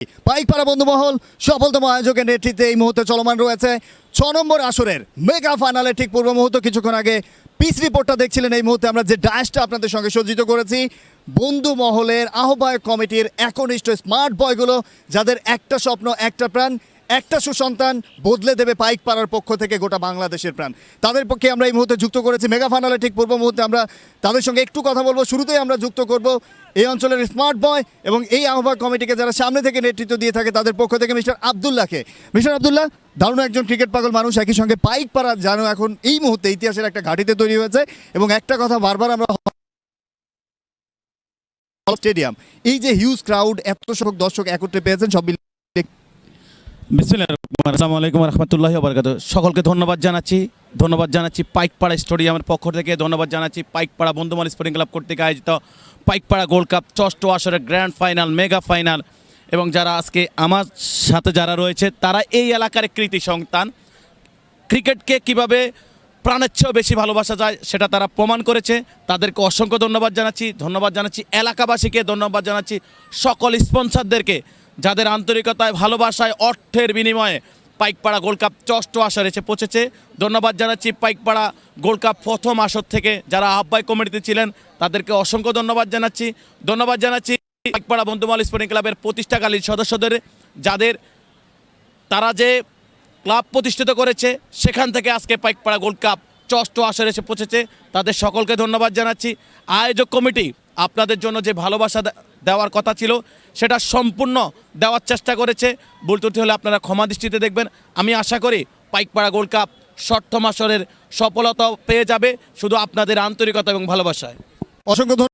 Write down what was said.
পাইকপাড়া বন্ধুমহল সফলতম আয়োজকের নেতৃত্বে এই মুহূর্তে চলমান রয়েছে 6 নম্বর আসরের মেগা ফাইনালের ঠিক পূর্ব মুহূর্ত। কিছুক্ষণ আগে পিচ রিপোর্টটা দেখছিলেন। এই মুহূর্তে আমরা যে ডায়াসটা আপনাদের সঙ্গে সজ্জিত করেছি, বন্ধু মহলের আহ্বায়ক কমিটির একনিষ্ঠ স্মার্ট বয়গুলো, যাদের একটা স্বপ্ন, একটা প্রাণ, একটা সুসন্তান বদলে দেবে পাইকপাড়ার পক্ষ থেকে গোটা বাংলাদেশের প্রাণ। তাদের পক্ষে আমরা এই মুহূর্তে যুক্ত করেছি মেগা ফাইনালের ঠিক পূর্ব মুহূর্তে। আমরা তাদের সঙ্গে একটু কথা বলবো। শুরুতেই আমরা যুক্ত করব এই অঞ্চলের স্মার্ট বয় এবং এই আহ্বায়ক কমিটিকে যারা সামনে থেকে নেতৃত্ব দিয়ে থাকে তাদের পক্ষ থেকে মিস্টার আব্দুল্লাহকে। মিস্টার আব্দুল্লাহ, দারুণ একজন ক্রিকেট পাগল মানুষ, একই সঙ্গে পাইকপাড়া জানো এখন এই মুহূর্তে ইতিহাসের একটা ঘাঁটিতে তৈরি হয়েছে। এবং একটা কথা বারবার আমরা স্টেডিয়াম, এই যে হিউজ ক্রাউড, এত সংখ্যক দর্শক একত্রে পেয়েছেন সব আসসালামু আলাইকুম রহমতুল্লাহি ওয়া বারাকাতুহু। সকলকে ধন্যবাদ জানাচ্ছি পাইকপাড়া স্টেডিয়ামের পক্ষ থেকে, ধন্যবাদ জানাচ্ছি পাইকপাড়া বন্ধুমহল স্পোর্টিং ক্লাব কর্তৃক আয়োজিত পাইকপাড়া গোল্ড কাপ 6ষ্ঠ আসরের গ্র্যান্ড ফাইনাল, মেগা ফাইনাল। এবং যারা আজকে আমার সাথে যারা রয়েছে তারা এই এলাকার কৃতি সন্তান। ক্রিকেটকে কিভাবে প্রাণের চেয়েও বেশি ভালোবাসা যায় সেটা তারা প্রমাণ করেছে। তাদেরকে অসংখ্য ধন্যবাদ জানাচ্ছি এলাকাবাসীকে ধন্যবাদ জানাচ্ছি, সকল স্পন্সরদেরকে যাদের আন্তরিকতায়, ভালোবাসায়, অর্থের বিনিময়ে পাইকপাড়া গোল্ড কাপ 6ষ্ঠ আসরে এসে পৌঁছেছে। ধন্যবাদ জানাচ্ছি পাইকপাড়া গোল্ড কাপ প্রথম আসর থেকে যারা আহ্বায়ক কমিটিতে ছিলেন তাদেরকে অসংখ্য ধন্যবাদ জানাচ্ছি পাইকপাড়া বন্ধুমহল স্পোর্টিং ক্লাবের প্রতিষ্ঠাকালীন সদস্যদের, যাদের তারা যে ক্লাব প্রতিষ্ঠিত করেছে সেখান থেকে আজকে পাইকপাড়া গোল্ড কাপ 6ষ্ঠ আসরে এসে পৌঁছেছে। তাদের সকলকে ধন্যবাদ জানাচ্ছি। আয়োজক কমিটি আপনাদের জন্য যে ভালোবাসা দেওয়ার কথা ছিল সেটা সম্পূর্ণ দেওয়ার চেষ্টা করেছে। ভুল ত্রুটি হলে আপনারা ক্ষমা দৃষ্টিতে দেখবেন। আমি আশা করি পাইকপাড়া গোল্ড কাপ 6ম আসরের সফলতা পেয়ে যাবে শুধু আপনাদের আন্তরিকতা এবং ভালোবাসায়। অসংখ্য